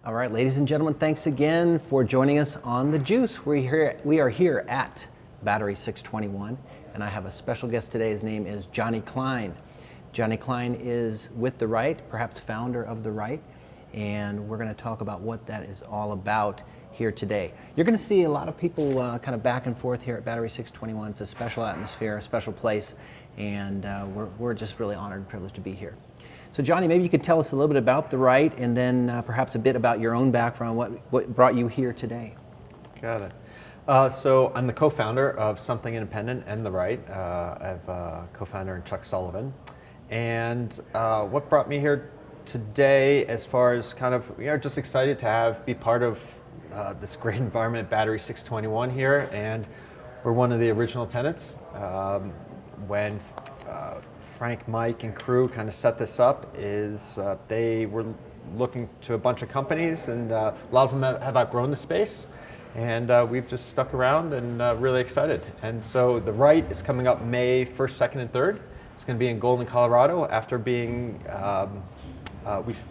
All right, ladies and gentlemen, thanks again for joining us on The Juice. We are here at Battery 621, and I have a special guest today. His name is Johnny Klein. Johnny Klein is with the Wright, perhaps founder of the Wright, and we're going to talk about what that is all about here today. You're going to see a lot of people kind of back and forth here at Battery 621. It's a special atmosphere, a special place, and we're just really honored and privileged to be here. So Johnny, maybe you could tell us a little bit about the Wright, and then perhaps a bit about your own background, what brought you here today. Got it. So I'm the co-founder of Something Independent and the Wright. I have a co-founder in Chuck Sullivan. And what brought me here today, as far as kind of, just excited to be part of this great environment, Battery 621 here, and we're one of the original tenants. When Frank, Mike, and crew kind of set this up, they were looking to a bunch of companies, and a lot of them have outgrown the space, and we've just stuck around and really excited. And so the Wright is coming up May 1st, 2nd, and 3rd. It's going to be in Golden, Colorado, after being,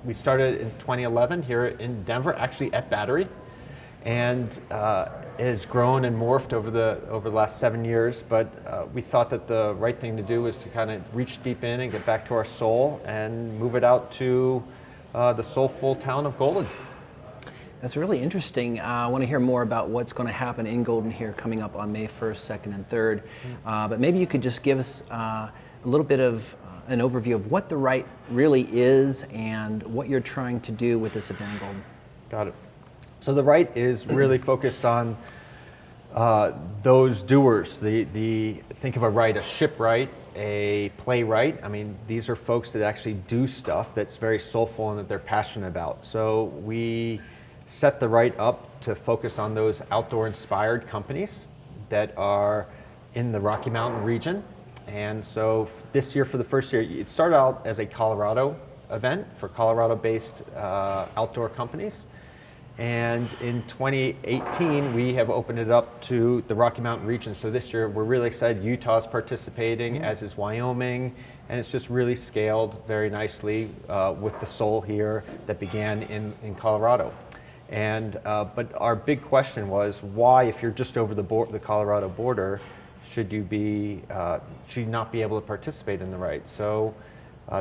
we started in 2011 here in Denver, actually at Battery, and it has grown and morphed over the last 7 years, but we thought that the right thing to do was to kind of reach deep in and get back to our soul and move it out to the soulful town of Golden. That's really interesting. I want to hear more about what's going to happen in Golden here coming up on May 1st, 2nd, and 3rd. But maybe you could just give us a little bit of an overview of what the Wright really is and what you're trying to do with this event in Golden. Got it. So the Wright is really focused on those doers. Think of a Wright, a shipwright, a playwright. I mean, these are folks that actually do stuff that's very soulful and that they're passionate about. So we set the Wright up to focus on those outdoor-inspired companies that are in the Rocky Mountain region. And so this year, for the first year, it started out as a Colorado event for Colorado-based outdoor companies. And in 2018, we have opened it up to the Rocky Mountain region. So this year, we're really excited. Utah's participating, as is Wyoming, and it's just really scaled very nicely with the soul here that began in Colorado. And but our big question was, why, if you're just over the Colorado border, should you not be able to participate in the Wright? So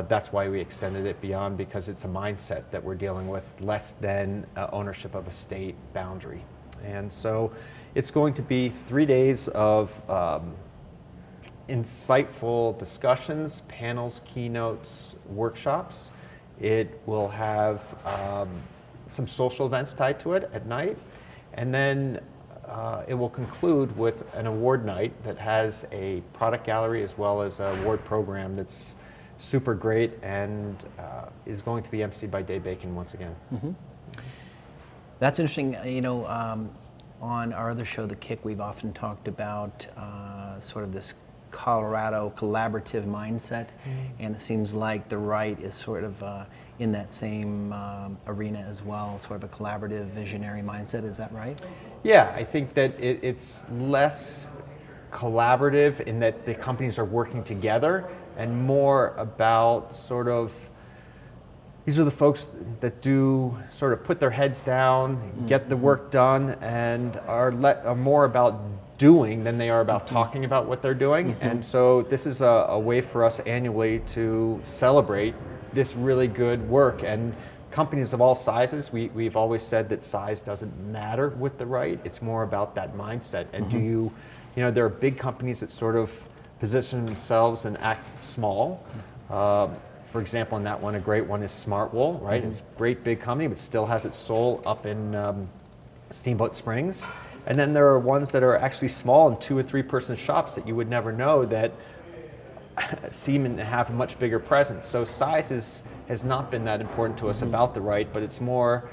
that's why we extended it beyond, because it's a mindset that we're dealing with, less than ownership of a state boundary. And so it's going to be 3 days of insightful discussions, panels, keynotes, workshops. It will have some social events tied to it at night, and then it will conclude with an award night that has a product gallery as well as an award program that's super great and is going to be emceed by Dave Bacon once again. Mm-hmm. That's interesting. On our other show, The Kick, we've often talked about sort of this Colorado collaborative mindset, and it seems like the Wright is sort of in that same arena as well, sort of a collaborative, visionary mindset. Is that right? Yeah, I think that it's less collaborative in that the companies are working together, and more about sort of, these are the folks that do sort of put their heads down, get the work done, and are more about doing than they are about talking about what they're doing. And so this is a way for us annually to celebrate this really good work. And companies of all sizes, we've always said that size doesn't matter with the Wright. It's more about that mindset. And there are big companies that sort of position themselves and act small. For example, in that one, a great one is Smartwool, right? It's a great big company, but still has its soul up in Steamboat Springs. And then there are ones that are actually small and 2 or 3 person shops that you would never know that seem to have a much bigger presence. So size has not been that important to us about the Wright, but it's more,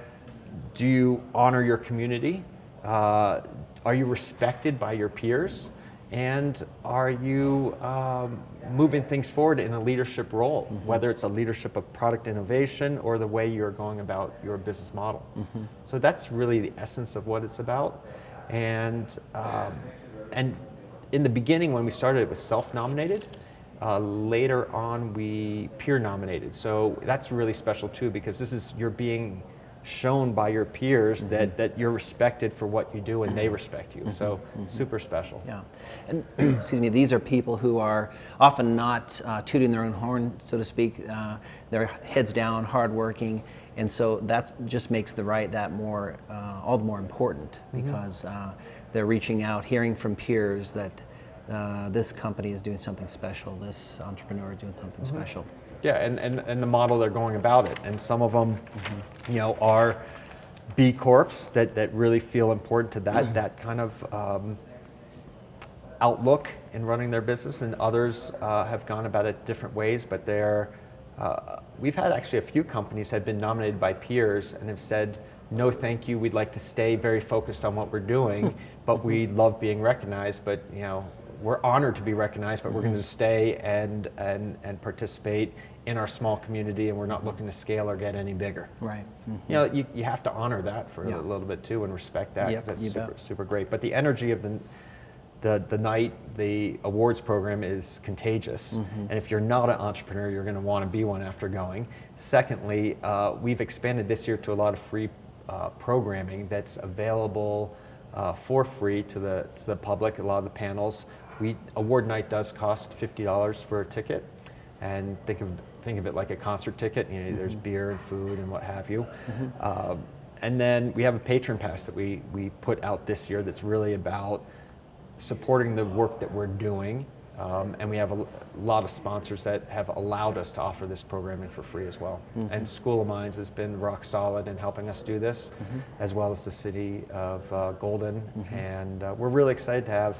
do you honor your community? Are you respected by your peers? And are you moving things forward in a leadership role, whether it's a leadership of product innovation or the way you're going about your business model? So that's really the essence of what it's about. And in the beginning, when we started, it was self-nominated. Later on, we peer nominated. So that's really special too, because you're being shown by your peers that you're respected for what you do and they respect you. So super special. Yeah, and excuse me, these are people who are often not tooting their own horn, so to speak. They're heads down, hardworking, and so that just makes the Wright that more, all the more important, because they're reaching out, hearing from peers that this company is doing something special, this entrepreneur is doing something special. Yeah, and the model they're going about it, and some of them, are B Corps that really feel important to that kind of outlook in running their business, and others have gone about it different ways. But we've had actually a few companies have been nominated by peers and have said, no, thank you. We'd like to stay very focused on what we're doing, but we love being recognized. But we're honored to be recognized, but we're going to stay and participate in our small community, and we're not looking to scale or get any bigger. Right. You have to honor that for a little bit too, and respect that, because that's super great. But the energy of the night, the awards program is contagious, and if you're not an entrepreneur, you're going to want to be one after going. Secondly, we've expanded this year to a lot of free programming that's available for free to the public. A lot of the panels. Award night does cost $50 for a ticket, and think of it like a concert ticket. There's beer and food and what have you. And then we have a patron pass that we put out this year that's really about supporting the work that we're doing. And we have a lot of sponsors that have allowed us to offer this programming for free as well. And School of Mines has been rock solid in helping us do this, as well as the city of Golden. And we're really excited to have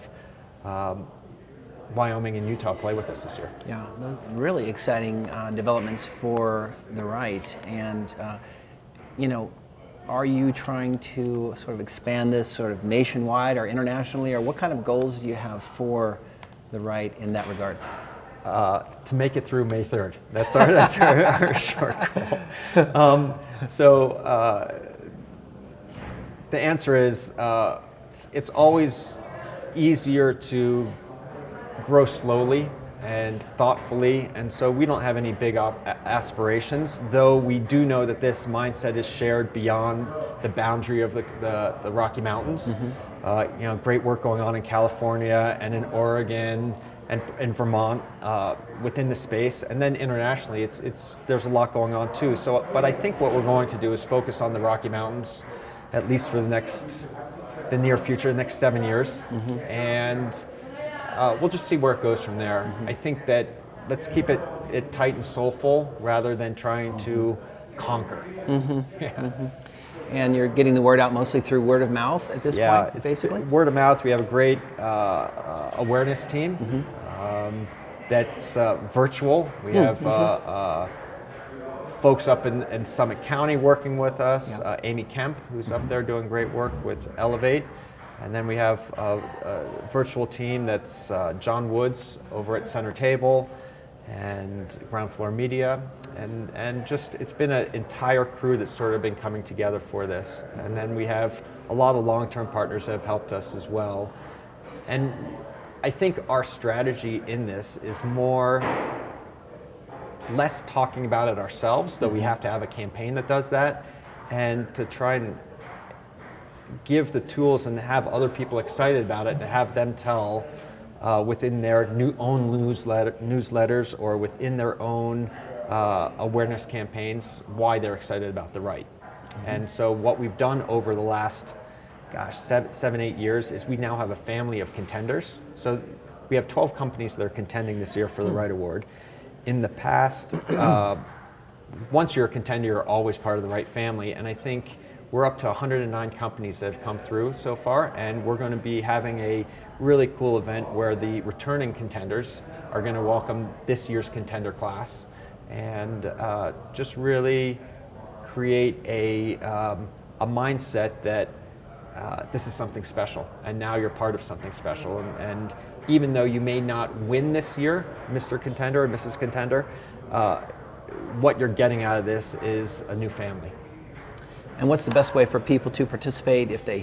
Wyoming and Utah play with us this year. Yeah, those really exciting developments for the Wright. And are you trying to sort of expand this sort of nationwide or internationally, or what kind of goals do you have for the Wright in that regard? To make it through May 3rd. That's our short goal. The answer is it's always easier to grow slowly and thoughtfully, and so we don't have any big aspirations, though we do know that this mindset is shared beyond the boundary of the Rocky Mountains. Great work going on in California and in Oregon and in Vermont within the space, and then internationally, there's a lot going on too. But I think what we're going to do is focus on the Rocky Mountains, at least for the near future, the next 7 years, and we'll just see where it goes from there. I think that let's keep it tight and soulful rather than trying to conquer. And you're getting the word out mostly through word of mouth at this point, basically? Word of mouth. We have a great awareness team that's virtual. We have folks up in Summit County working with us, Amy Kemp, who's up there doing great work with Elevate. And then we have a virtual team that's John Woods over at Center Table and Ground Floor Media. And just, it's been an entire crew that's sort of been coming together for this. And then we have a lot of long-term partners that have helped us as well. And I think our strategy in this is less talking about it ourselves, though we have to have a campaign that does that, and to try and give the tools and have other people excited about it, and have them tell within their own newsletters or within their own awareness campaigns why they're excited about the Wright. And so what we've done over the last, 7-8 years is we now have a family of contenders. So we have 12 companies that are contending this year for the Wright Award. In the past, once you're a contender, you're always part of the Wright family, and I think we're up to 109 companies that have come through so far, and we're going to be having a really cool event where the returning contenders are going to welcome this year's contender class, and just really create a mindset that this is something special, and now you're part of something special. And even though you may not win this year, Mr. Contender or Mrs. Contender, what you're getting out of this is a new family. And what's the best way for people to participate if they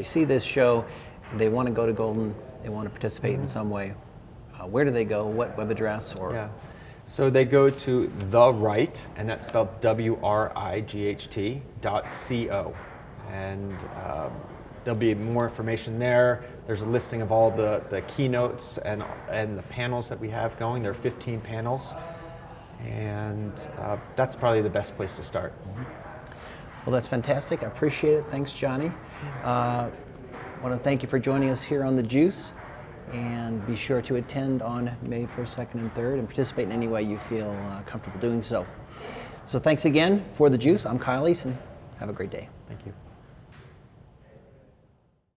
see this show, they want to go to Golden, they want to participate in some way? Where do they go? What web address? Or So they go to the Wright, and that's spelled WRIGHT.co, and there'll be more information there. There's a listing of all the keynotes and the panels that we have going. There are 15 panels, and that's probably the best place to start. Well, that's fantastic. I appreciate it. Thanks, Johnny. I want to thank you for joining us here on The Juice, and be sure to attend on May 1st, 2nd, and 3rd and participate in any way you feel comfortable doing so. So thanks again for The Juice. I'm Kyle Eason. Have a great day. Thank you.